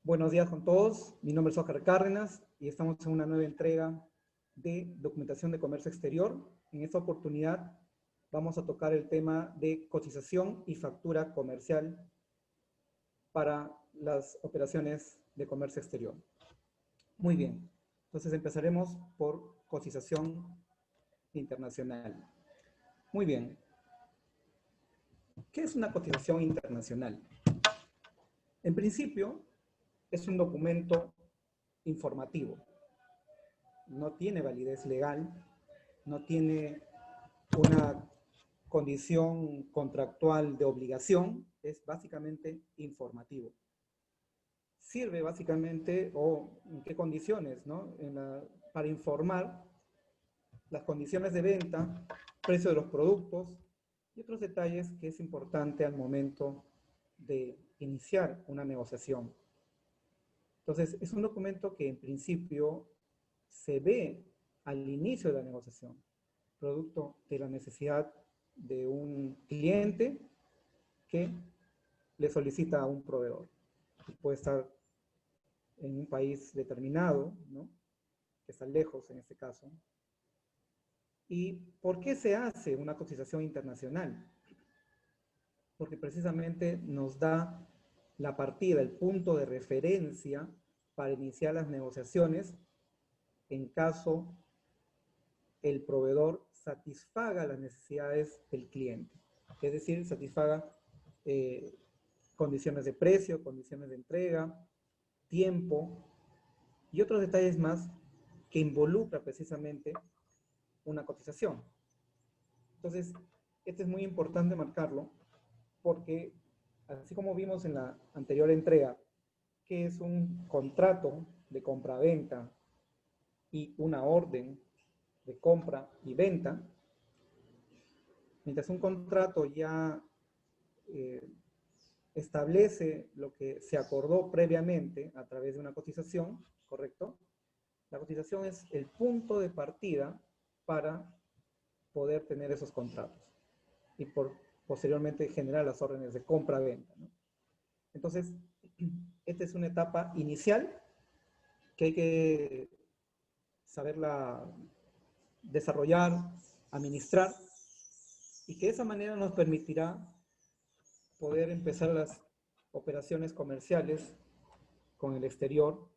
Buenos días con todos, mi nombre es Óscar Cárdenas y estamos en una nueva entrega de documentación de comercio exterior. En esta oportunidad vamos a tocar el tema de cotización y factura comercial para las operaciones de comercio exterior. Muy bien, entonces empezaremos por cotización internacional. Muy bien, ¿qué es una cotización internacional? En principio, es un documento informativo. No tiene validez legal, no tiene una condición contractual de obligación, es básicamente informativo. Sirve básicamente, o en qué condiciones, ¿no? Para informar las condiciones de venta, precio de los productos y otros detalles que es importante al momento de iniciar una negociación. Entonces, es un documento que en principio se ve al inicio de la negociación, producto de la necesidad de un cliente que le solicita a un proveedor. Puede estar en un país determinado, ¿no? Que está lejos en este caso. ¿Y por qué se hace una cotización internacional? Porque precisamente nos da la partida, el punto de referencia para iniciar las negociaciones en caso el proveedor satisfaga las necesidades del cliente. Es decir, satisfaga condiciones de precio, condiciones de entrega, tiempo y otros detalles más que involucra precisamente una cotización. Entonces, esto es muy importante marcarlo porque, así como vimos en la anterior entrega, que es un contrato de compra-venta y una orden de compra y venta, mientras un contrato ya establece lo que se acordó previamente a través de una cotización, ¿correcto? La cotización es el punto de partida para poder tener esos contratos y posteriormente generar las órdenes de compra-venta, ¿no? Entonces, esta es una etapa inicial que hay que saberla desarrollar, administrar, y que de esa manera nos permitirá poder empezar las operaciones comerciales con el exterior,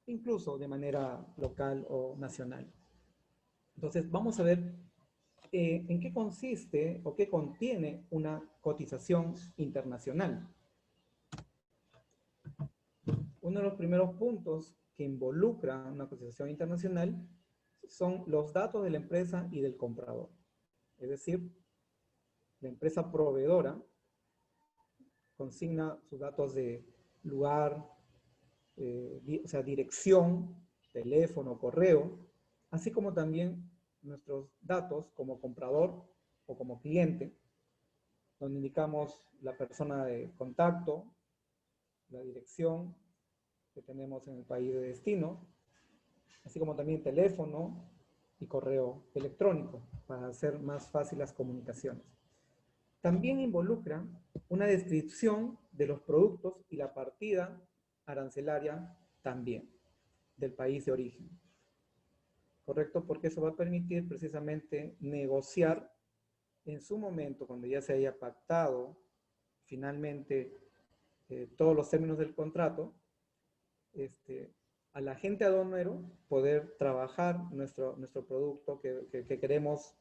incluso de manera local o nacional. Entonces, vamos a ver en qué consiste o qué contiene una cotización internacional. Uno de los primeros puntos que involucra una cotización internacional son los datos de la empresa y del comprador. Es decir, la empresa proveedora consigna sus datos de lugar, o sea, dirección, teléfono, correo, así como también nuestros datos como comprador o como cliente, donde indicamos la persona de contacto, la dirección que tenemos en el país de destino, así como también teléfono y correo electrónico para hacer más fácil las comunicaciones. También involucra una descripción de los productos y la partida arancelaria también del país de origen. ¿Correcto? Porque eso va a permitir precisamente negociar en su momento, cuando ya se haya pactado finalmente todos los términos del contrato, al agente aduanero poder trabajar nuestro producto que queremos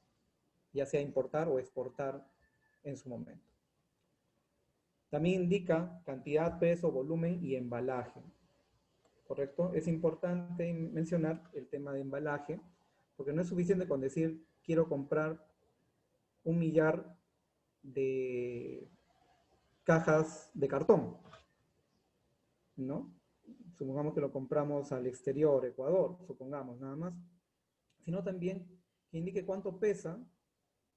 ya sea importar o exportar en su momento. También indica cantidad, peso, volumen y embalaje. ¿Correcto? Es importante mencionar el tema de embalaje, porque no es suficiente con decir quiero comprar 1 millar de cajas de cartón, ¿no? Supongamos que lo compramos al exterior, Ecuador, supongamos nada más, sino también que indique cuánto pesa,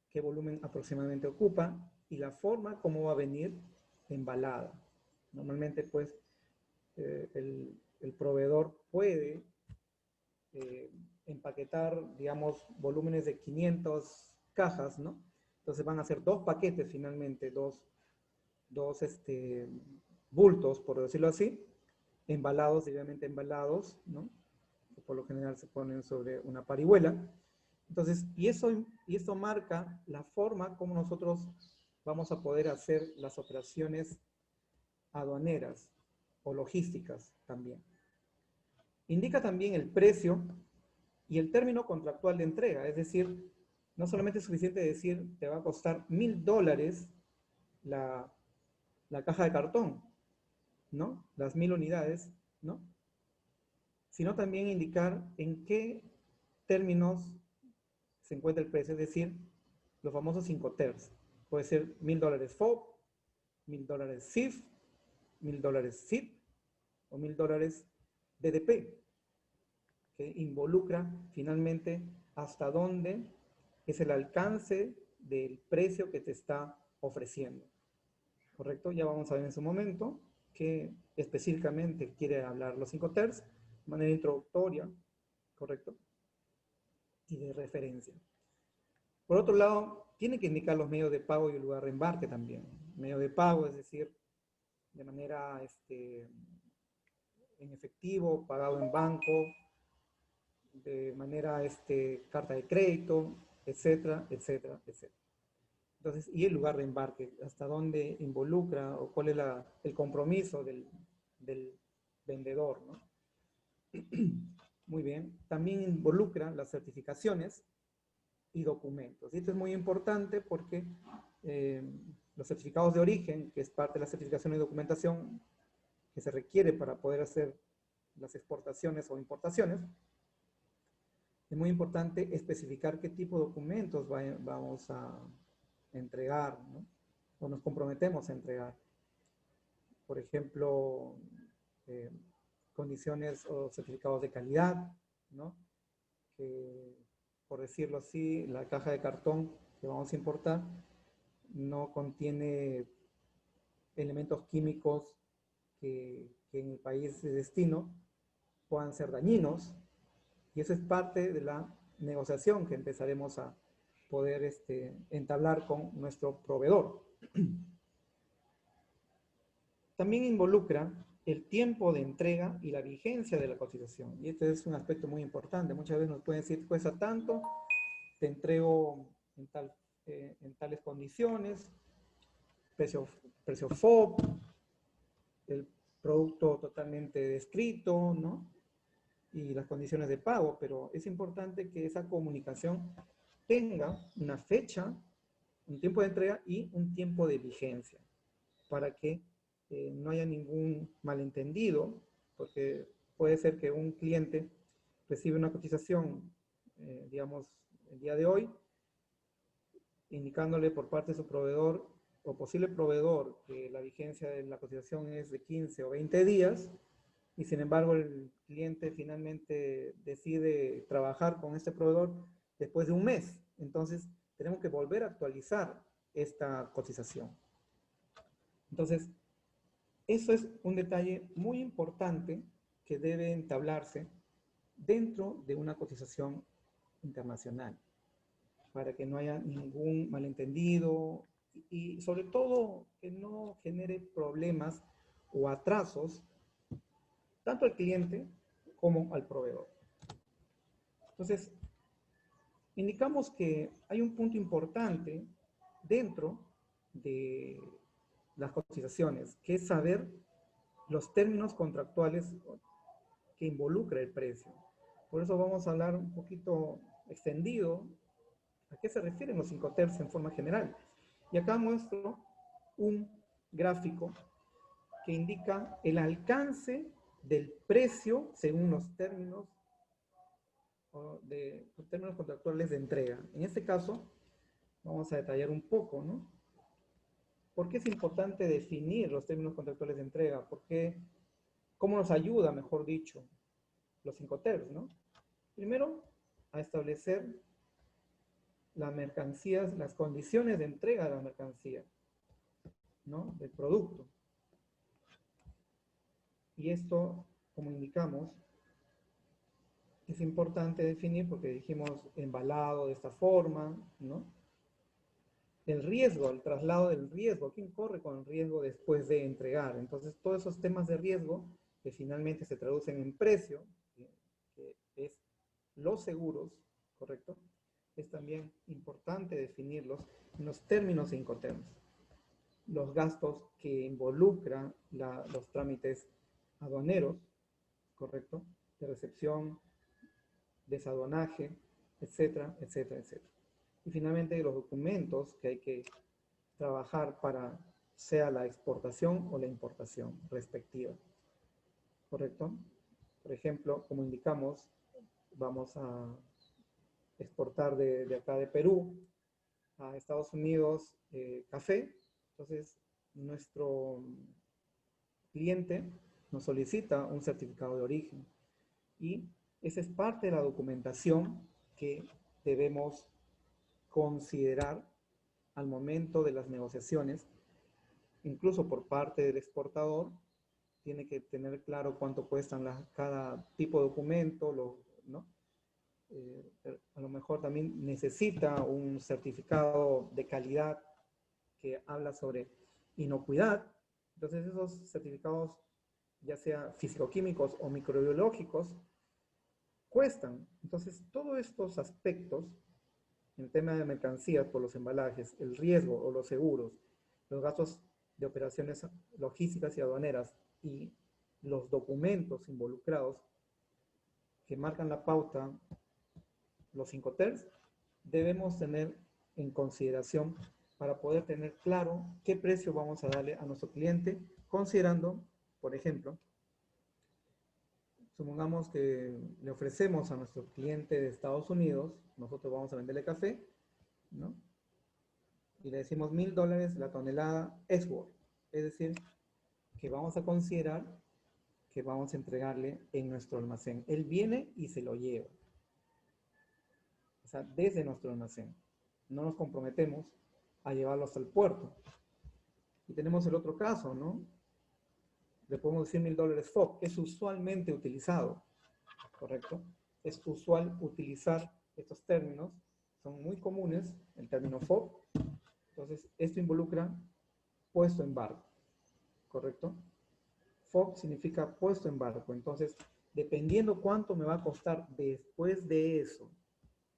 qué volumen aproximadamente ocupa y la forma como va a venir embalada. Normalmente, pues, el proveedor puede empaquetar, digamos, volúmenes de 500 cajas, ¿no? Entonces van a ser 2 paquetes finalmente, dos bultos, por decirlo así, embalados, debidamente embalados, ¿no? Que por lo general se ponen sobre una parihuela. Entonces, y esto marca la forma como nosotros vamos a poder hacer las operaciones aduaneras o logísticas también. Indica también el precio y el término contractual de entrega, es decir, no solamente es suficiente decir te va a costar $1000 la caja de cartón, ¿no? Las 1000 unidades, ¿no? Sino también indicar en qué términos se encuentra el precio, es decir, los famosos 5 TERS. Puede ser $1000 FOB, $1000 CIF, $1000 CIP o $1000 DDP, que involucra finalmente hasta dónde es el alcance del precio que te está ofreciendo. ¿Correcto? Ya vamos a ver en su momento que específicamente quiere hablar los 5 TERS de manera introductoria, ¿correcto? Y de referencia. Por otro lado, tiene que indicar los medios de pago y el lugar de embarque también. Medio de pago, es decir, de manera en efectivo, pagado en banco, de manera carta de crédito, etcétera, etcétera, etcétera. Entonces, y el lugar de embarque, hasta dónde involucra o cuál es el compromiso del vendedor, ¿no? Muy bien. También involucra las certificaciones y documentos. Y esto es muy importante porque los certificados de origen, que es parte de la certificación y documentación que se requiere para poder hacer las exportaciones o importaciones, es muy importante especificar qué tipo de documentos vamos a entregar, ¿no? O nos comprometemos a entregar. Por ejemplo, condiciones o certificados de calidad, ¿no? Que, por decirlo así, la caja de cartón que vamos a importar no contiene elementos químicos que en el país de destino puedan ser dañinos, y eso es parte de la negociación que empezaremos a poder entablar con nuestro proveedor. También involucra el tiempo de entrega y la vigencia de la cotización. Y este es un aspecto muy importante. Muchas veces nos pueden decir, cuesta tanto, te entrego en tales condiciones, precio FOB, el producto totalmente descrito, ¿no? Y las condiciones de pago, pero es importante que esa comunicación tenga una fecha, un tiempo de entrega y un tiempo de vigencia, para que no haya ningún malentendido, porque puede ser que un cliente recibe una cotización, digamos, el día de hoy, indicándole por parte de su proveedor o posible proveedor que la vigencia de la cotización es de 15 o 20 días, y sin embargo el cliente finalmente decide trabajar con este proveedor después de un mes. Entonces tenemos que volver a actualizar esta cotización. Entonces, eso es un detalle muy importante que debe entablarse dentro de una cotización internacional, para que no haya ningún malentendido y sobre todo que no genere problemas o atrasos tanto al cliente como al proveedor. Entonces, indicamos que hay un punto importante dentro de las cotizaciones, que es saber los términos contractuales que involucra el precio. Por eso vamos a hablar un poquito extendido a qué se refieren los 5 TERS en forma general. Y acá muestro un gráfico que indica el alcance del precio según los términos contractuales de entrega. En este caso, vamos a detallar un poco, ¿no? ¿Por qué es importante definir los términos contractuales de entrega? ¿Cómo nos ayuda, mejor dicho, los 5 TERS, ¿no? Primero, a establecer las mercancías, las condiciones de entrega de la mercancía, ¿no? Del producto. Y esto, como indicamos, es importante definir porque dijimos embalado de esta forma, ¿no? El riesgo, el traslado del riesgo, ¿quién corre con el riesgo después de entregar? Entonces, todos esos temas de riesgo que finalmente se traducen en precio, que es los seguros, ¿correcto? Es también importante definirlos en los términos e incoterms. Los gastos que involucran los trámites aduaneros, ¿correcto? De recepción, desaduanaje, etcétera, etcétera, etcétera. Y finalmente los documentos que hay que trabajar para sea la exportación o la importación respectiva, ¿correcto? Por ejemplo, como indicamos, vamos a exportar de acá de Perú a Estados Unidos café. Entonces, nuestro cliente nos solicita un certificado de origen y esa es parte de la documentación que debemos considerar al momento de las negociaciones, incluso por parte del exportador, tiene que tener claro cuánto cuestan cada tipo de documento, ¿no? A lo mejor también necesita un certificado de calidad que habla sobre inocuidad. Entonces esos certificados, ya sea físico-químicos o microbiológicos, cuestan. Entonces todos estos aspectos, en el tema de mercancías por los embalajes, el riesgo o los seguros, los gastos de operaciones logísticas y aduaneras y los documentos involucrados que marcan la pauta, los Incoterms, debemos tener en consideración para poder tener claro qué precio vamos a darle a nuestro cliente, considerando, por ejemplo, supongamos que le ofrecemos a nuestro cliente de Estados Unidos, nosotros vamos a venderle café, ¿no? Y le decimos $1000 la tonelada Eastwood. Es decir, que vamos a considerar que vamos a entregarle en nuestro almacén. Él viene y se lo lleva. O sea, desde nuestro almacén. No nos comprometemos a llevarlo hasta el puerto. Y tenemos el otro caso, ¿no? Le podemos decir $1000 FOB. Es usualmente utilizado, ¿correcto? Es usual utilizar estos términos. Son muy comunes, el término FOB. Entonces, esto involucra puesto en barco, ¿correcto? FOB significa puesto en barco. Entonces, dependiendo cuánto me va a costar después de eso,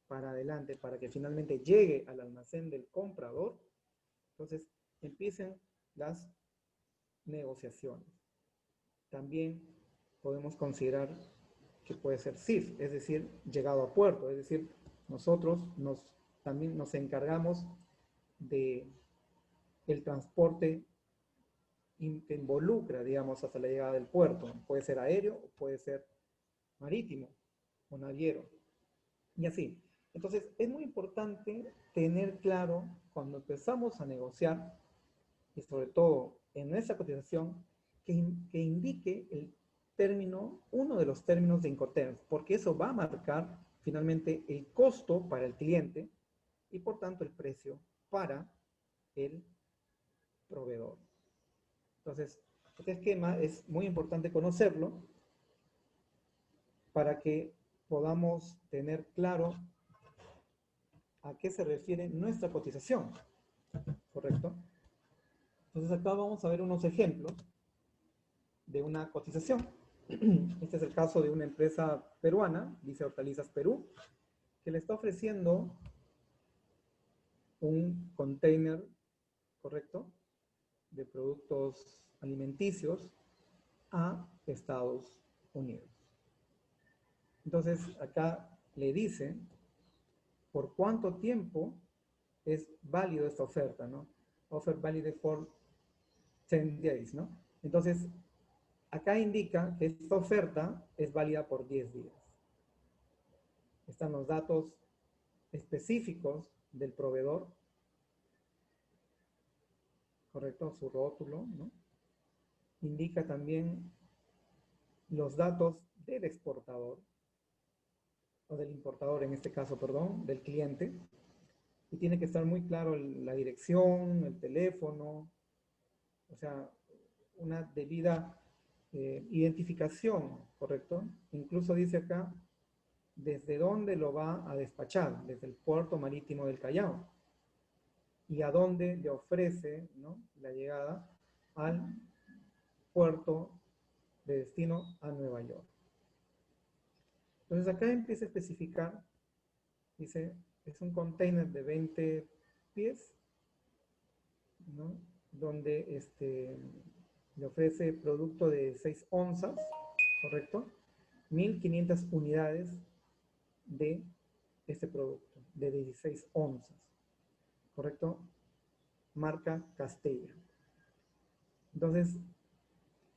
para adelante, para que finalmente llegue al almacén del comprador, entonces empiecen las negociaciones. También podemos considerar que puede ser CIF, es decir, llegado a puerto, es decir, nosotros también nos encargamos de el transporte que involucra, digamos, hasta la llegada del puerto. Puede ser aéreo, puede ser marítimo o naviero, y así. Entonces, es muy importante tener claro cuando empezamos a negociar, y sobre todo en nuestra cotización, que indique el término, uno de los términos de Incoterms, porque eso va a marcar finalmente el costo para el cliente y por tanto el precio para el proveedor. Entonces, este esquema es muy importante conocerlo para que podamos tener claro a qué se refiere nuestra cotización, ¿correcto? Entonces acá vamos a ver unos ejemplos de una cotización. Este es el caso de una empresa peruana, dice Hortalizas Perú, que le está ofreciendo un container, ¿correcto?, de productos alimenticios a Estados Unidos. Entonces acá le dice por cuánto tiempo es válido esta oferta, ¿no? Offer valid for 10 days, ¿no? Entonces, acá indica que esta oferta es válida por 10 días. Están los datos específicos del proveedor, ¿correcto? Su rótulo, ¿no? Indica también los datos del exportador, o del importador en este caso, perdón, del cliente. Y tiene que estar muy claro la dirección, el teléfono, o sea, una debida identificación, ¿correcto? Incluso dice acá desde dónde lo va a despachar, desde el puerto marítimo del Callao, y a dónde le ofrece, ¿no?, la llegada al puerto de destino a Nueva York. Entonces acá empieza a especificar, dice, es un container de 20 pies, ¿no? Donde le ofrece producto de 6 onzas, ¿correcto? 1500 unidades de este producto, de 16 onzas, ¿correcto? Marca Castella. Entonces,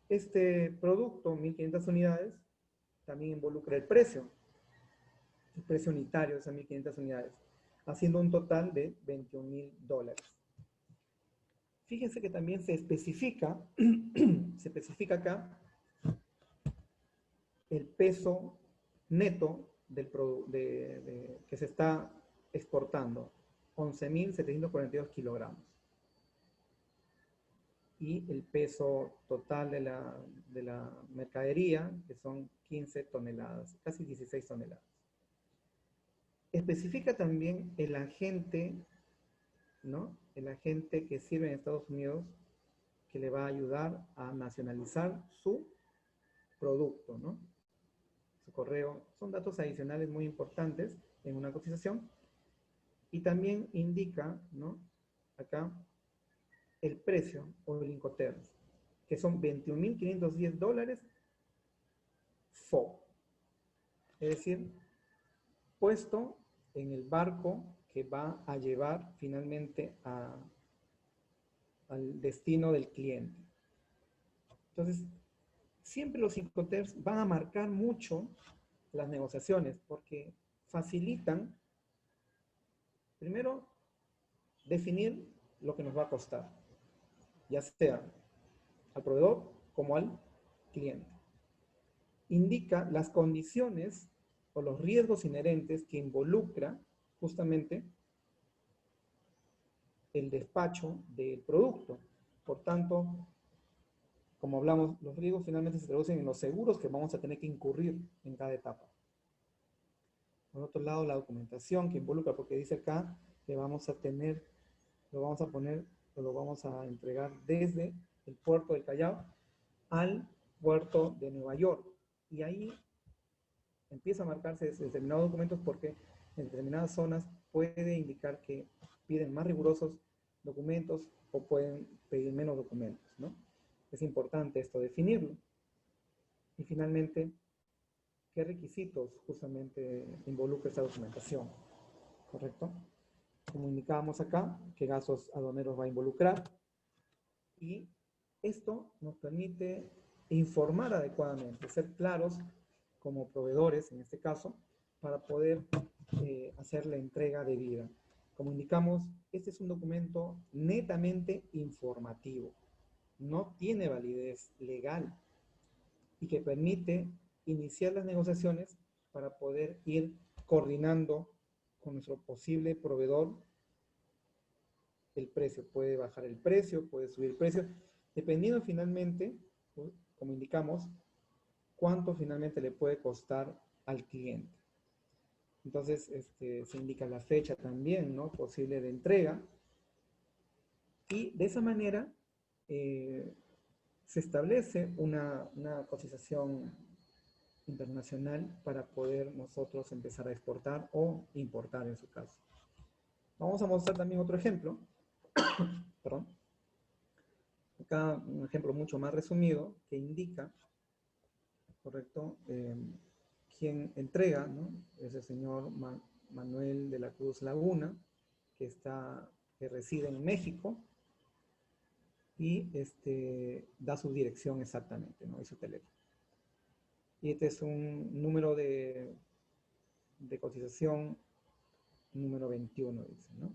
este producto, 1500 unidades, también involucra el precio unitario de esas 1500 unidades, haciendo un total de $21,000. Fíjense que también se especifica, se especifica acá el peso neto del que se está exportando, 11.742 kilogramos. Y el peso total de la mercadería, que son 15 toneladas, casi 16 toneladas. Especifica también el agente, ¿no? El agente que sirve en Estados Unidos, que le va a ayudar a nacionalizar su producto, ¿no? Su correo. Son datos adicionales muy importantes en una cotización. Y también indica, ¿no? Acá, el precio o el Incoterms, que son $21,510 FO. Es decir, puesto en el barco que va a llevar finalmente al destino del cliente. Entonces, siempre los Incoterms van a marcar mucho las negociaciones porque facilitan, primero, definir lo que nos va a costar, ya sea al proveedor como al cliente. Indica las condiciones o los riesgos inherentes que involucra justamente el despacho del producto. Por tanto, como hablamos, los riesgos finalmente se traducen en los seguros que vamos a tener que incurrir en cada etapa. Por otro lado, la documentación que involucra, porque dice acá que vamos a tener, lo vamos a poner, o lo vamos a entregar desde el puerto del Callao al puerto de Nueva York. Y ahí empieza a marcarse determinados documentos porque en determinadas zonas puede indicar que piden más rigurosos documentos o pueden pedir menos documentos, ¿no? Es importante esto definirlo. Y finalmente, ¿qué requisitos justamente involucra esta documentación? ¿Correcto? Como indicábamos acá, qué gastos aduaneros va a involucrar. Y esto nos permite informar adecuadamente, ser claros como proveedores, en este caso, para poder hacer la entrega debida. Como indicamos, este es un documento netamente informativo. No tiene validez legal y que permite iniciar las negociaciones para poder ir coordinando con nuestro posible proveedor el precio. Puede bajar el precio, puede subir el precio, dependiendo finalmente, como indicamos, cuánto finalmente le puede costar al cliente. Entonces, se indica la fecha también, ¿no? Posible de entrega. Y de esa manera se establece una cotización internacional para poder nosotros empezar a exportar o importar en su caso. Vamos a mostrar también otro ejemplo. Perdón. Acá un ejemplo mucho más resumido que indica, correcto, quien entrega, ¿no? Es el señor Manuel de la Cruz Laguna, que reside en México y da su dirección exactamente, ¿no? Y su teléfono. Y este es un número de cotización número 21, dice, ¿no?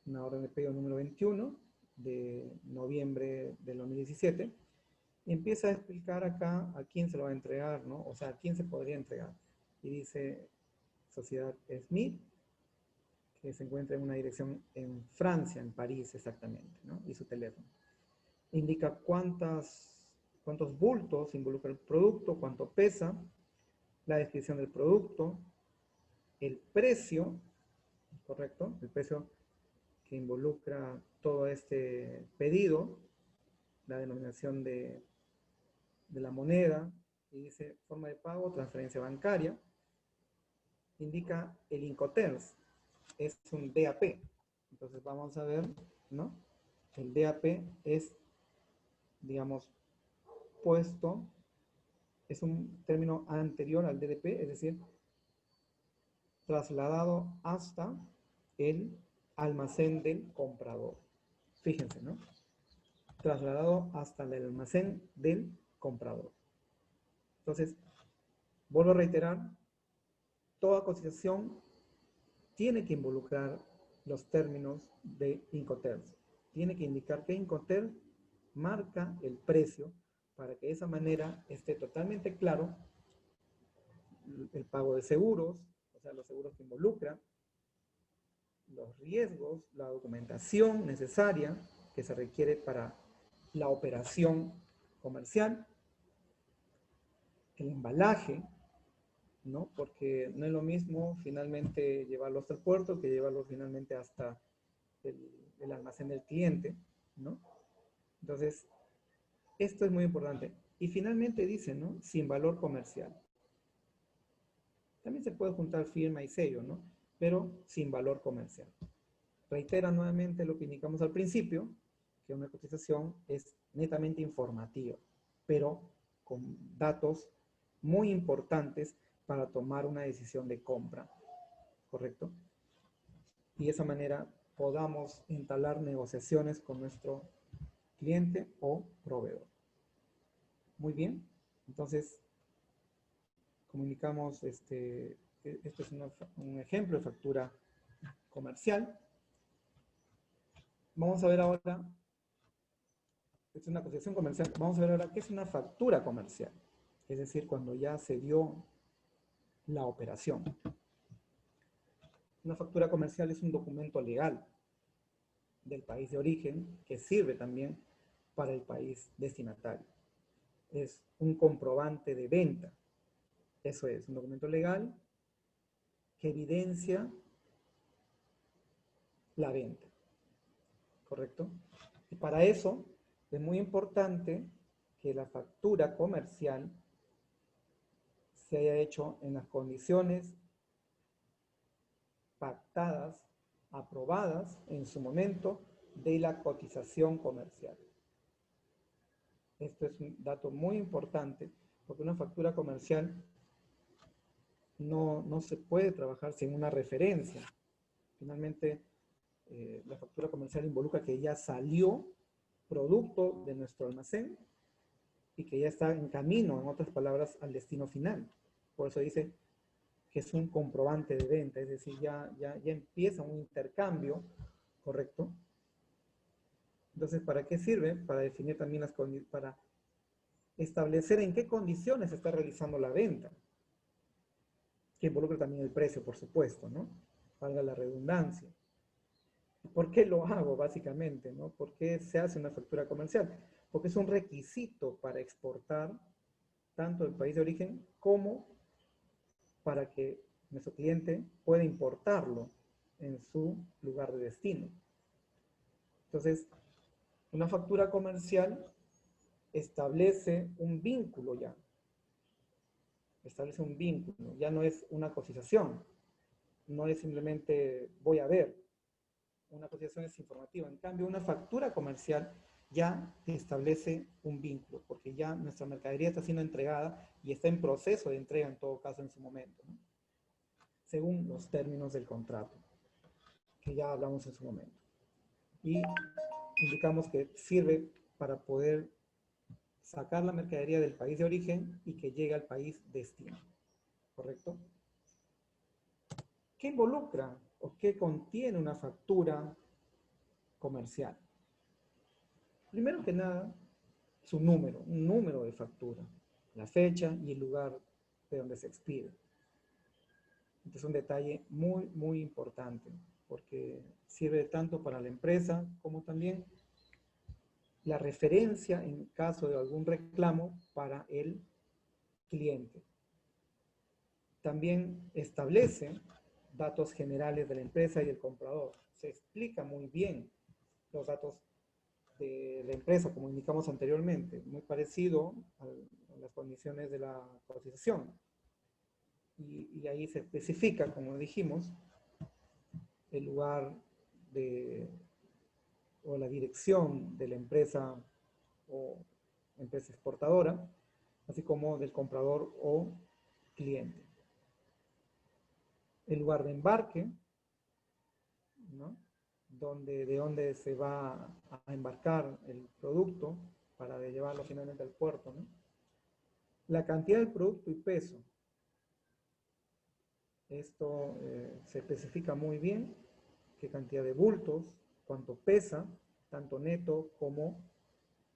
Una orden de pedido número 21 de noviembre del 2017. Y empieza a explicar acá a quién se lo va a entregar, ¿no? O sea, a quién se podría entregar. Y dice Sociedad Smith, que se encuentra en una dirección en Francia, en París exactamente, ¿no? Y su teléfono. Indica cuántos bultos involucra el producto, cuánto pesa, la descripción del producto, el precio, ¿correcto? El precio que involucra todo este pedido, la denominación de de la moneda y dice forma de pago, transferencia bancaria, indica el Incoterms, es un DAP. Entonces vamos a ver, ¿no? El DAP es, digamos, puesto, es un término anterior al DDP, es decir, trasladado hasta el almacén del comprador. Fíjense, ¿no? Trasladado hasta el almacén del comprador. Entonces, vuelvo a reiterar, toda cotización tiene que involucrar los términos de Incoterms. Tiene que indicar que Incoterms marca el precio para que de esa manera esté totalmente claro el pago de seguros, o sea, los seguros que involucran, los riesgos, la documentación necesaria que se requiere para la operación comercial, el embalaje, ¿no? Porque no es lo mismo finalmente llevarlo hasta el puerto que llevarlo finalmente hasta el almacén del cliente, ¿no? Entonces, esto es muy importante. Y finalmente dice, ¿no? Sin valor comercial. También se puede juntar firma y sello, ¿no? Pero sin valor comercial. Reitera nuevamente lo que indicamos al principio, que una cotización es netamente informativa, pero con datos muy importantes para tomar una decisión de compra, ¿correcto? Y de esa manera podamos entablar negociaciones con nuestro cliente o proveedor. Muy bien, entonces comunicamos, este es un ejemplo de factura comercial. Vamos a ver ahora, es una cotización comercial, vamos a ver ahora qué es una factura comercial, es decir, cuando ya se dio la operación. Una factura comercial es un documento legal del país de origen que sirve también para el país destinatario. Es un comprobante de venta. Eso es, un documento legal que evidencia la venta. ¿Correcto? Y para eso es muy importante que la factura comercial se haya hecho en las condiciones pactadas, aprobadas en su momento de la cotización comercial. Esto es un dato muy importante porque una factura comercial no se puede trabajar sin una referencia. Finalmente, la factura comercial involucra que ya salió producto de nuestro almacén y que ya está en camino, en otras palabras, al destino final. Por eso dice que es un comprobante de venta, es decir, ya empieza un intercambio, ¿correcto? Entonces, ¿para qué sirve? Para definir también las condiciones, para establecer en qué condiciones se está realizando la venta, que involucra también el precio, por supuesto, ¿no? Valga la redundancia. ¿Por qué lo hago, básicamente, ¿no? ¿Por qué se hace una factura comercial? Porque es un requisito para exportar tanto del país de origen como para que nuestro cliente pueda importarlo en su lugar de destino. Entonces, una factura comercial establece un vínculo ya. Establece un vínculo, ya no es una cotización, no es simplemente voy a ver. Una cotización es informativa. En cambio, una factura comercial ya establece un vínculo, porque ya nuestra mercadería está siendo entregada y está en proceso de entrega en todo caso en su momento, ¿no? Según los términos del contrato, que ya hablamos en su momento. Y indicamos que sirve para poder sacar la mercadería del país de origen y que llegue al país destino, ¿correcto? ¿Qué involucra o qué contiene una factura comercial? Primero que nada, su número, un número de factura, la fecha y el lugar de donde se expide. Este es un detalle muy, muy importante, porque sirve tanto para la empresa como también la referencia en caso de algún reclamo para el cliente. También establece datos generales de la empresa y el comprador. Se explica muy bien los datos de la empresa, como indicamos anteriormente, muy parecido las condiciones de la cotización. Y ahí se especifica, como dijimos, el lugar o la dirección de la empresa o empresa exportadora, así como del comprador o cliente. El lugar de embarque, ¿no? De dónde se va a embarcar el producto para llevarlo finalmente al puerto, ¿no? La cantidad del producto y peso. Esto se especifica muy bien, qué cantidad de bultos, cuánto pesa, tanto neto como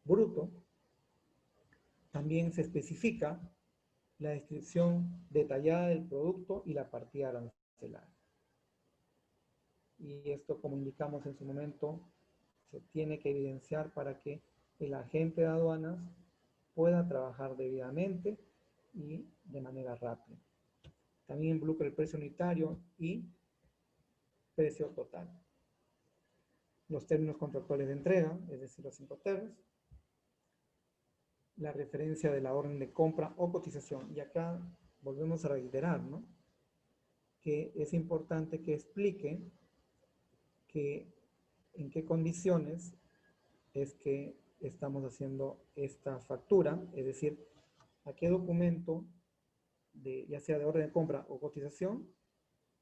bruto. También se especifica la descripción detallada del producto y la partida arancelaria. Y esto, como indicamos en su momento, se tiene que evidenciar para que el agente de aduanas pueda trabajar debidamente y de manera rápida. También involucra el precio unitario y precio total. Los términos contractuales de entrega, es decir, los 5 T's. La referencia de la orden de compra o cotización. Y acá volvemos a reiterar, ¿no? Que es importante que explique en qué condiciones es que estamos haciendo esta factura, es decir, a qué documento, ya sea de orden de compra o cotización,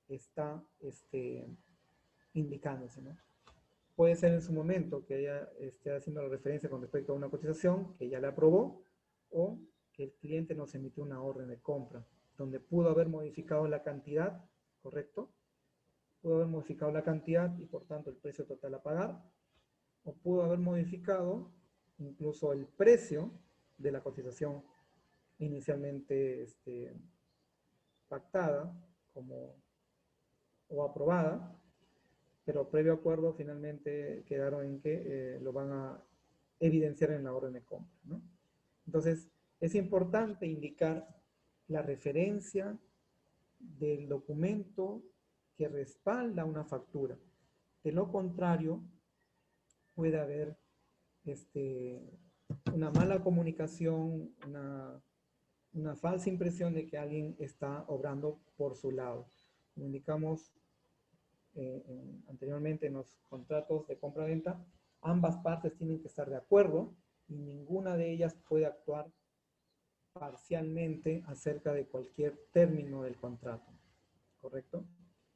está indicándose, ¿no? Puede ser en su momento que ella esté haciendo la referencia con respecto a una cotización que ya le aprobó, o que el cliente nos emitió una orden de compra, donde pudo haber modificado la cantidad, ¿correcto? Pudo haber modificado la cantidad y por tanto el precio total a pagar, o pudo haber modificado incluso el precio de la cotización inicialmente pactada o aprobada, pero previo acuerdo finalmente quedaron en que lo van a evidenciar en la orden de compra, ¿no? Entonces, es importante indicar la referencia del documento que respalda una factura. De lo contrario, puede haber una mala comunicación, una falsa impresión de que alguien está obrando por su lado. Como indicamos anteriormente en los contratos de compra-venta, ambas partes tienen que estar de acuerdo y ninguna de ellas puede actuar parcialmente acerca de cualquier término del contrato, ¿correcto?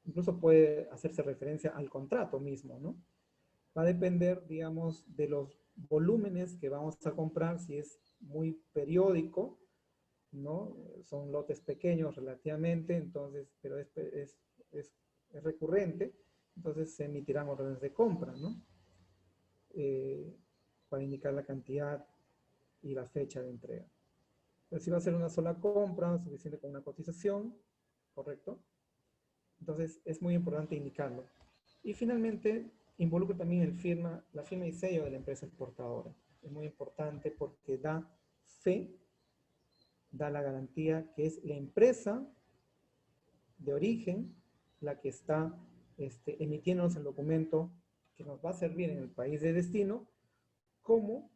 Incluso puede hacerse referencia al contrato mismo, ¿no? Va a depender, digamos, de los volúmenes que vamos a comprar, si es muy periódico, ¿no? Son lotes pequeños relativamente, entonces, pero es recurrente, entonces se emitirán órdenes de compra, ¿no? Para indicar la cantidad y la fecha de entrega. Pero si va a ser una sola compra, suficiente con una cotización, ¿correcto? Entonces es muy importante indicarlo. Y finalmente, involucra también la firma y sello de la empresa exportadora. Es muy importante porque da fe, da la garantía que es la empresa de origen la que está emitiéndonos el documento que nos va a servir en el país de destino como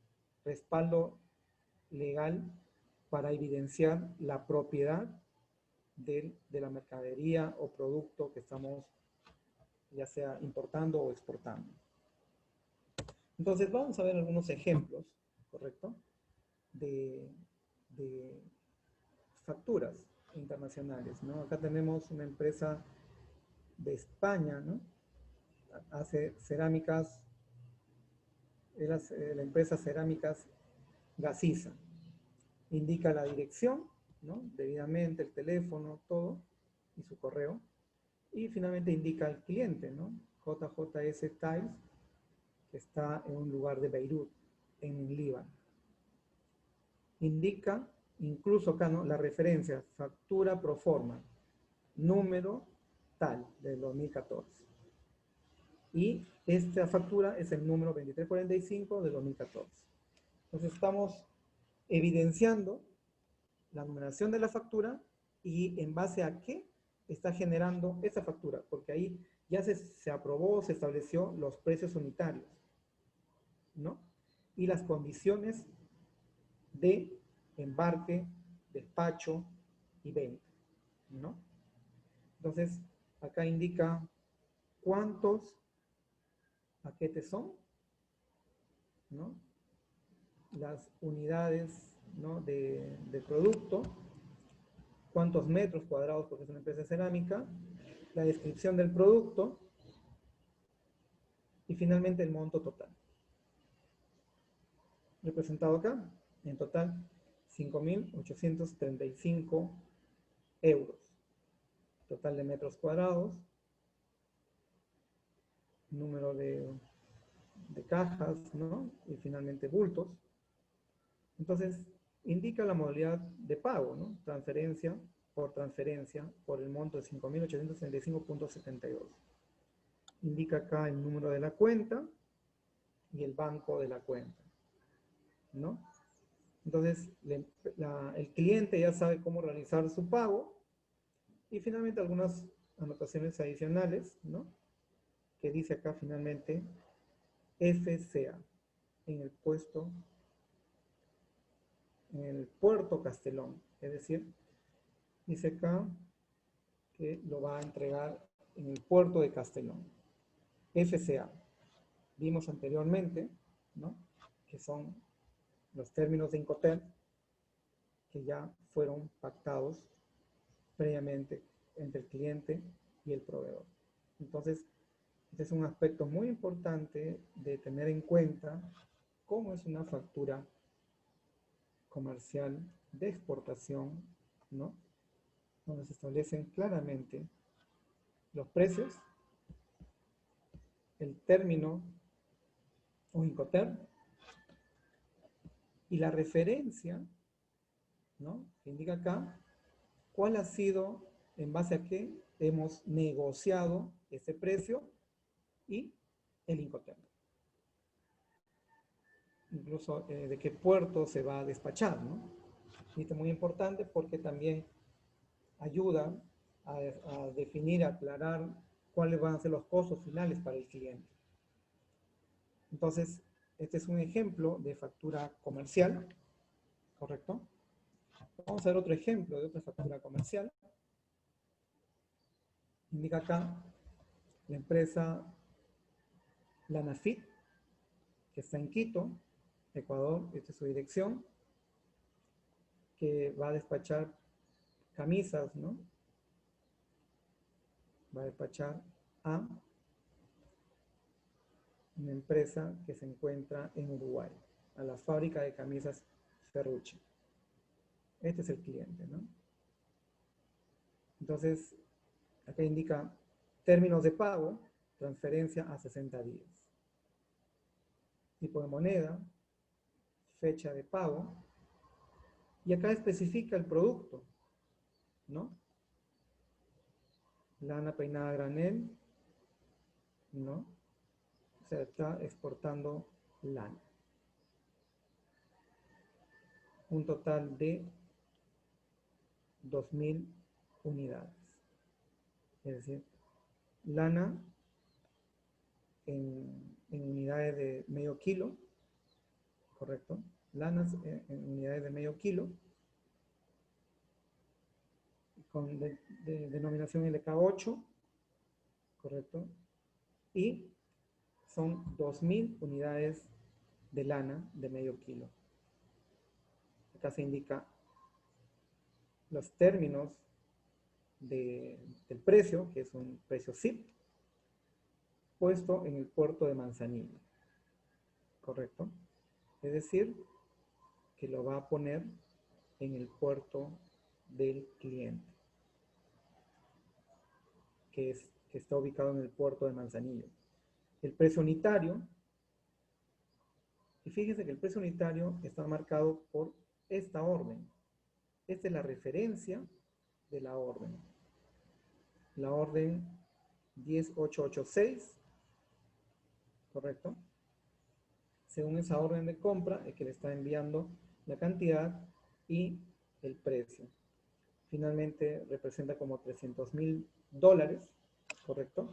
respaldo legal para evidenciar la propiedad de la mercadería o producto que estamos ya sea importando o exportando. Entonces vamos a ver algunos ejemplos, ¿correcto? De facturas internacionales, ¿no? Acá tenemos una empresa de España, ¿no? Hace cerámicas, la empresa Cerámicas Gasiza. Indica la dirección, ¿no? Debidamente, el teléfono, todo, y su correo. Y finalmente indica al cliente, ¿no? JJS Tiles, que está en un lugar de Beirut, en Líbano. Indica, incluso acá, ¿no? La referencia, factura pro forma, número tal, del 2014. Y esta factura es el número 2345 del 2014. Entonces estamos evidenciando la numeración de la factura y en base a qué está generando esa factura, porque ahí ya se aprobó, se estableció los precios unitarios, ¿no? Y las condiciones de embarque, despacho y venta, ¿no? Entonces, acá indica cuántos paquetes son, ¿no? Las unidades, ¿no? de producto, cuántos metros cuadrados, porque es una empresa de cerámica, la descripción del producto y finalmente el monto total. Representado acá, en total 5.835 euros. Total de metros cuadrados, número de cajas, ¿no? Y finalmente bultos. Entonces, indica la modalidad de pago, ¿no? Transferencia por el monto de 5.835.72. Indica acá el número de la cuenta y el banco de la cuenta, ¿no? Entonces, el cliente ya sabe cómo realizar su pago y finalmente algunas anotaciones adicionales, ¿no? Que dice acá finalmente FCA en el puerto Castellón, es decir, dice acá que lo va a entregar en el puerto de Castellón. FCA, vimos anteriormente, ¿no? Que son los términos de Incoterm que ya fueron pactados previamente entre el cliente y el proveedor. Entonces, este es un aspecto muy importante de tener en cuenta cómo es una factura comercial de exportación, ¿no? Donde se establecen claramente los precios, el término o Incoterm y la referencia, ¿no? Que indica acá cuál ha sido, en base a qué hemos negociado ese precio y el Incoterm. Incluso de qué puerto se va a despachar, ¿no? Y esto es muy importante porque también ayuda a definir, a aclarar cuáles van a ser los costos finales para el cliente. Entonces, este es un ejemplo de factura comercial, ¿correcto? Vamos a ver otro ejemplo de otra factura comercial. Indica acá la empresa Lanafit, que está en Quito, Ecuador, esta es su dirección, que va a despachar camisas, ¿no? Va a despachar a una empresa que se encuentra en Uruguay, a la fábrica de camisas Ferrucci. Este es el cliente, ¿no? Entonces, acá indica términos de pago, transferencia a 60 días. Tipo de moneda, fecha de pago, y acá especifica el producto, ¿no? Lana peinada a granel, ¿no? O sea, está exportando lana. Un total de 2.000 unidades. Es decir, lana en unidades de medio kilo, ¿correcto? Lanas en unidades de medio kilo, con denominación LK8, ¿correcto? Y son 2.000 unidades de lana de medio kilo. Acá se indica los términos del precio, que es un precio SIP, puesto en el puerto de Manzanillo, ¿correcto? Es decir, que lo va a poner en el puerto del cliente, que está ubicado en el puerto de Manzanillo. El precio unitario, y fíjense que el precio unitario está marcado por esta orden. Esta es la referencia de la orden. La orden 10886, ¿correcto? Según esa orden de compra es que le está enviando la cantidad y el precio. Finalmente representa como $300.000, ¿correcto?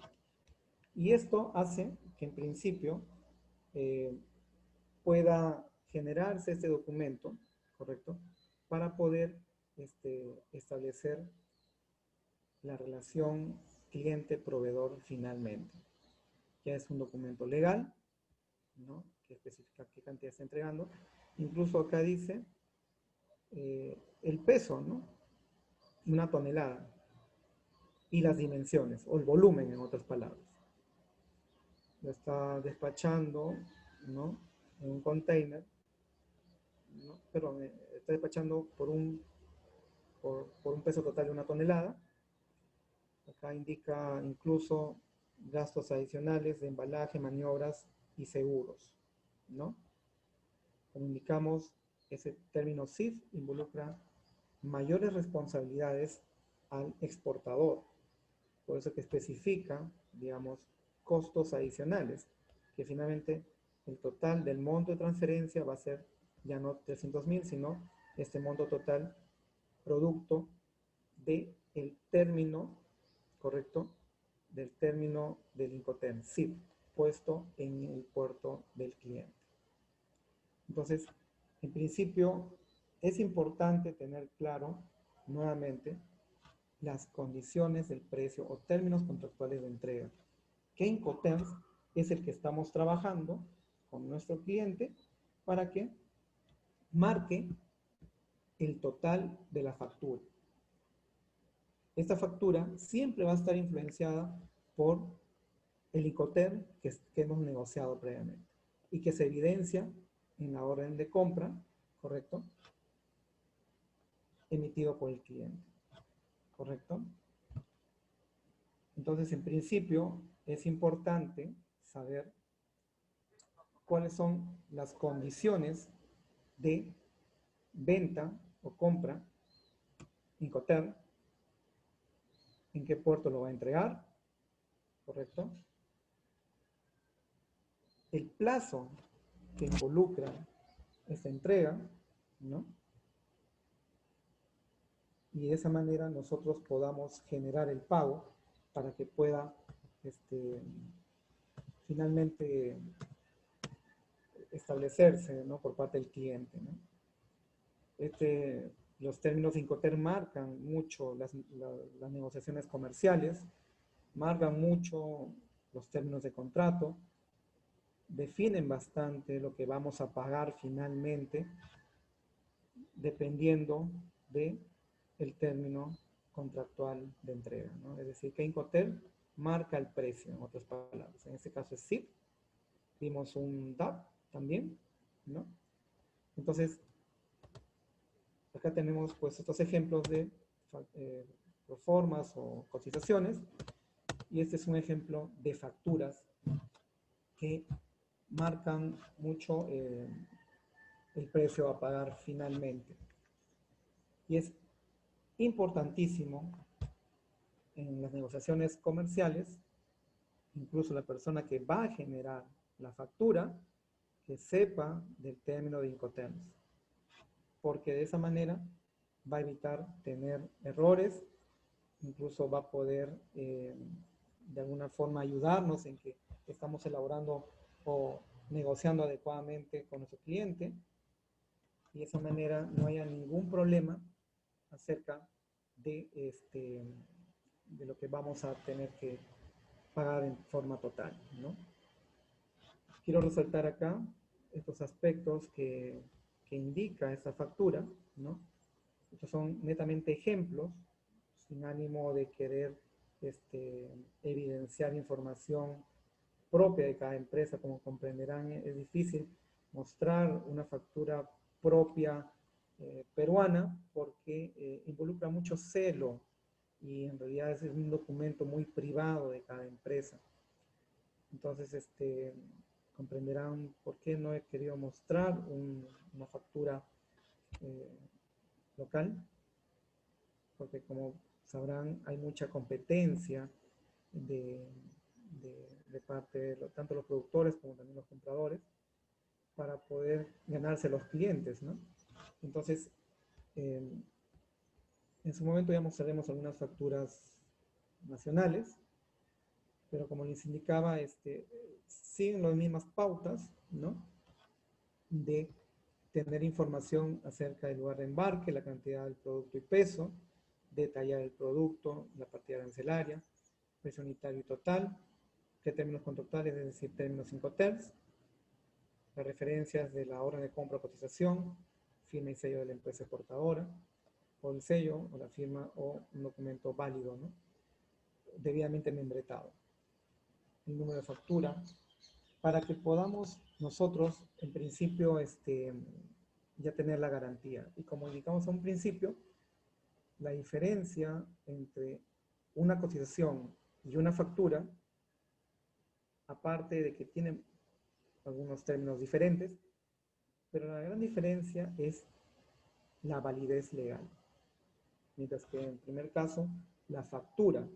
Y esto hace que en principio pueda generarse este documento, ¿correcto? poder establecer la relación cliente-proveedor finalmente. Ya es un documento legal, ¿no? Que especifica qué cantidad está entregando. Incluso acá dice el peso, ¿no? Una tonelada. Y las dimensiones, o el volumen, en otras palabras. Lo está despachando, ¿no? En un container, ¿no? Pero está despachando por un peso total de una tonelada. Acá indica incluso gastos adicionales de embalaje, maniobras y seguros, ¿no? Como indicamos, ese término CIF involucra mayores responsabilidades al exportador. Por eso que especifica, digamos, costos adicionales, que finalmente el total del monto de transferencia va a ser ya no 300.000, sino este monto total producto del término, ¿correcto? Del término del Incoterm, CIF, puesto en el puerto del cliente. Entonces, en principio, es importante tener claro, nuevamente, las condiciones del precio o términos contractuales de entrega. Que Incoterms es el que estamos trabajando con nuestro cliente para que marque el total de la factura. Esta factura siempre va a estar influenciada por el Incoterm que hemos negociado previamente y que se evidencia en la orden de compra, ¿correcto? Emitido por el cliente, ¿correcto? Entonces, en principio, es importante saber cuáles son las condiciones de venta o compra Incoterm, en qué puerto lo va a entregar, ¿correcto? El plazo que involucra esta entrega, ¿no? Y de esa manera nosotros podamos generar el pago para que pueda finalmente establecerse, ¿no? Por parte del cliente, ¿no? Los términos de Incoterm marcan mucho las negociaciones comerciales, marcan mucho los términos de contrato, definen bastante lo que vamos a pagar finalmente, dependiendo del término contractual de entrega, ¿no? Es decir, que Incoterm marca el precio, en otras palabras. En este caso es CIF, vimos un DAP también, ¿no? Entonces, acá tenemos pues estos ejemplos de proformas o cotizaciones, y este es un ejemplo de facturas que marcan mucho el precio a pagar finalmente. Y es importantísimo en las negociaciones comerciales, incluso la persona que va a generar la factura, que sepa del término de Incoterms, porque de esa manera va a evitar tener errores, incluso va a poder de alguna forma ayudarnos en que estamos elaborando o negociando adecuadamente con nuestro cliente, y de esa manera no haya ningún problema acerca de, de lo que vamos a tener que pagar en forma total, ¿no? Quiero resaltar acá estos aspectos que indica esta factura, ¿no? Estos son netamente ejemplos, sin ánimo de querer evidenciar información propia de cada empresa. Como comprenderán, es difícil mostrar una factura propia peruana porque involucra mucho celo y en realidad es un documento muy privado de cada empresa. Entonces, comprenderán por qué no he querido mostrar una factura local, porque como sabrán hay mucha competencia de parte de tanto los productores como también los compradores para poder ganarse los clientes, ¿no? Entonces, en su momento ya mostraremos algunas facturas nacionales, pero como les indicaba, siguen las mismas pautas, ¿no? De tener información acerca del lugar de embarque, la cantidad del producto y peso, detallar el producto, la partida arancelaria, precio unitario y total, qué términos contractuales, es decir, términos Incoterms, las referencias de la orden de compra o cotización, firma y sello de la empresa exportadora, o el sello, o la firma, o un documento válido, ¿no? Debidamente membretado. El número de factura, para que podamos nosotros, en principio, ya tener la garantía. Y como indicamos a un principio, la diferencia entre una cotización y una factura, aparte de que tienen algunos términos diferentes, pero la gran diferencia es la validez legal. Mientras que en el primer caso, la factura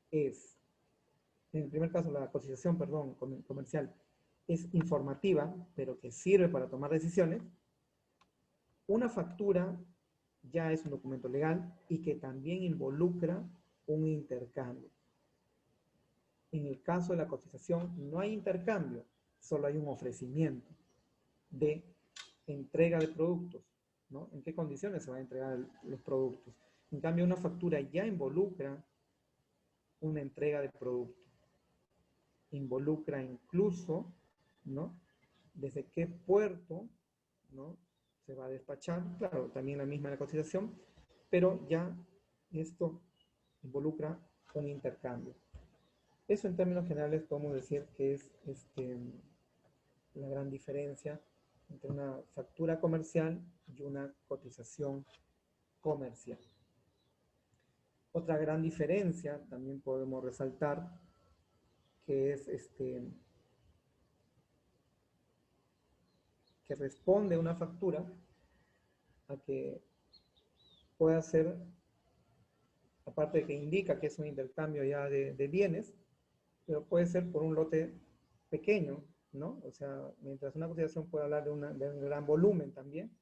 es, en el primer caso, la cotización, perdón, comercial, es informativa, pero que sirve para tomar decisiones. Una factura ya es un documento legal y que también involucra un intercambio. En el caso de la cotización no hay intercambio, solo hay un ofrecimiento de entrega de productos, ¿no? ¿En qué condiciones se van a entregar los productos? En cambio, una factura ya involucra una entrega de producto. Involucra incluso, ¿no? Desde qué puerto, ¿no? Se va a despachar, claro, también la misma la cotización, pero ya esto involucra un intercambio. Eso en términos generales podemos decir que es la gran diferencia entre una factura comercial y una cotización comercial. Otra gran diferencia también podemos resaltar que es que responde una factura a que pueda ser, aparte de que indica que es un intercambio ya de bienes, pero puede ser por un lote pequeño, ¿no? O sea, mientras una cotización puede hablar de un gran volumen también,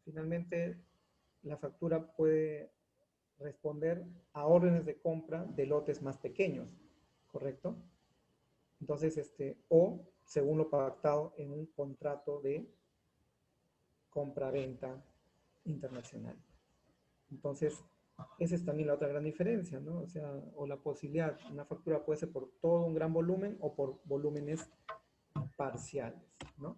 finalmente la factura puede responder a órdenes de compra de lotes más pequeños, ¿correcto? Entonces, o según lo pactado en un contrato de compra-venta internacional. Entonces, esa es también la otra gran diferencia, ¿no? O sea, o la posibilidad, una factura puede ser por todo un gran volumen o por volúmenes parciales, ¿no?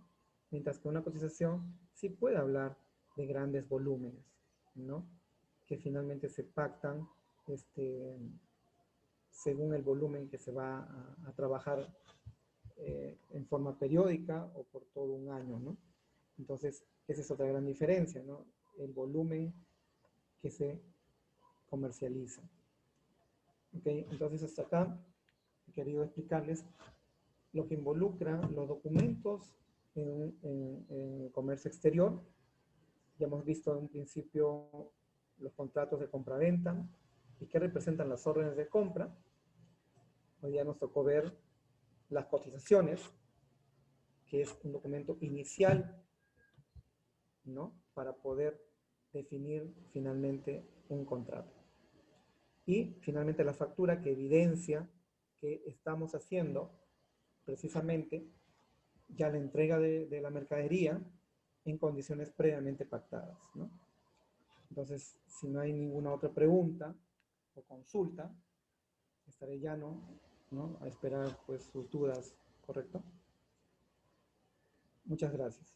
Mientras que una cotización sí puede hablar de grandes volúmenes, ¿no? Que finalmente se pactan según el volumen que se va a trabajar en forma periódica o por todo un año, ¿no? Entonces, esa es otra gran diferencia, ¿no? El volumen que se comercializa. ¿Ok? Entonces, hasta acá he querido explicarles lo que involucra los documentos en comercio exterior. Ya hemos visto en un principio los contratos de compra-venta y qué representan las órdenes de compra. Hoy ya nos tocó ver las cotizaciones, que es un documento inicial, ¿no? Para poder definir finalmente un contrato. Y finalmente la factura, que evidencia que estamos haciendo precisamente ya la entrega de la mercadería en condiciones previamente pactadas, ¿no? Entonces, si no hay ninguna otra pregunta o consulta, estaré llano, ¿no? A esperar pues sus dudas, ¿correcto? Muchas gracias.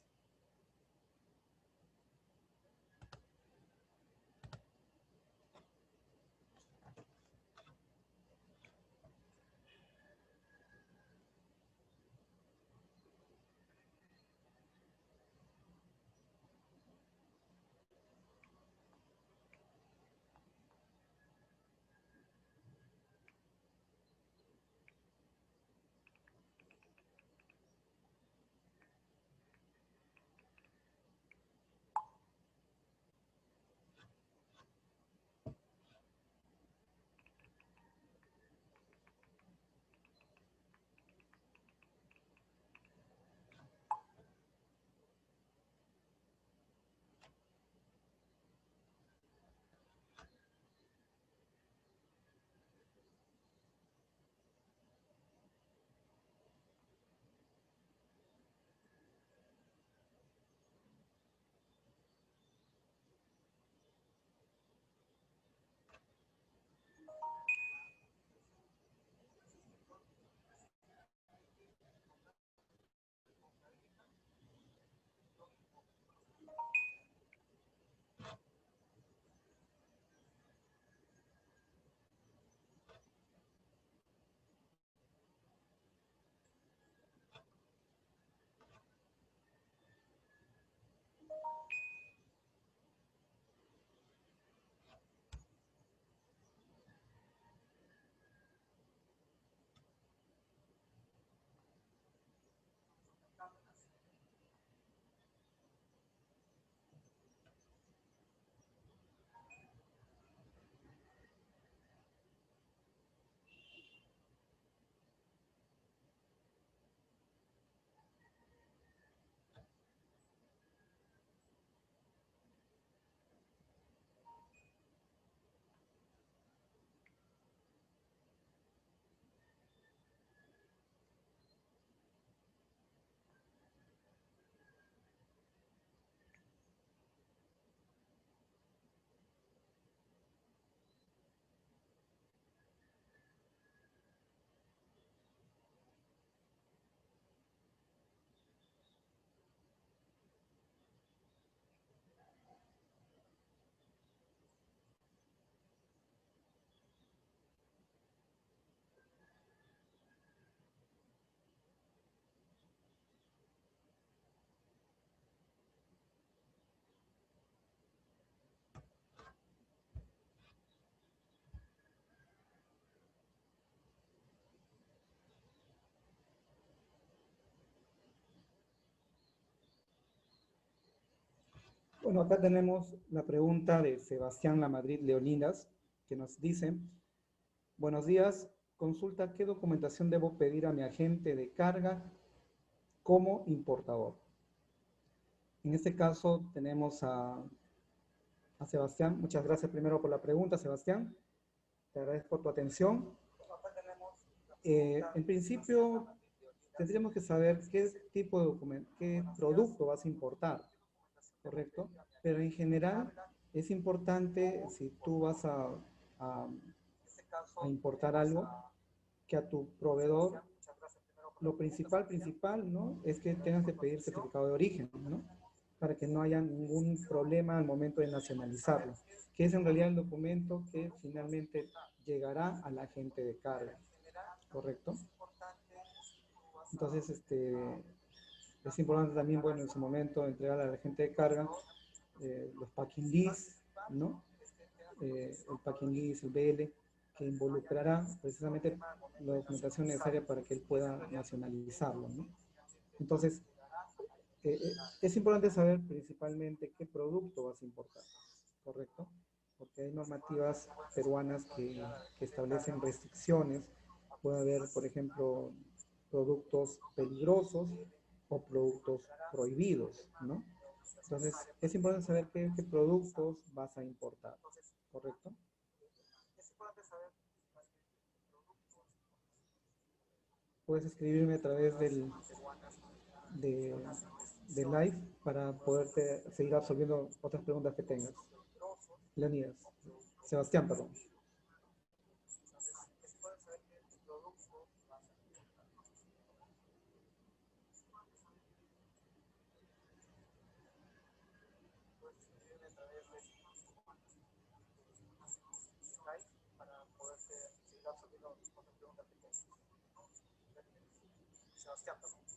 Bueno, acá tenemos la pregunta de Sebastián Lamadrid Leonidas, que nos dice, buenos días, consulta qué documentación debo pedir a mi agente de carga como importador. En este caso tenemos a Sebastián. Muchas gracias primero por la pregunta, Sebastián. Te agradezco tu atención. En principio, tendríamos que saber qué tipo de documento, qué producto vas a importar, ¿correcto? Pero en general es importante, si tú vas a importar algo, que a tu proveedor, lo principal, ¿no? Es que tengas que pedir certificado de origen, ¿no? Para que no haya ningún problema al momento de nacionalizarlo, que es en realidad el documento que finalmente llegará al agente de carga, ¿correcto? Entonces, es importante también, bueno, en su momento entregar al agente de carga los packing lists, ¿no? El packing list, el BL, que involucrará precisamente la documentación necesaria para que él pueda nacionalizarlo, ¿no? Entonces, es importante saber principalmente qué producto vas a importar, ¿correcto? Porque hay normativas peruanas que establecen restricciones. Puede haber, por ejemplo, productos peligrosos o productos prohibidos, ¿no? Entonces, es importante saber qué productos vas a importar, ¿correcto? Puedes escribirme a través de, de live para poderte seguir absolviendo otras preguntas que tengas. Leonidas. Sebastián, perdón. Sebastián, perdón.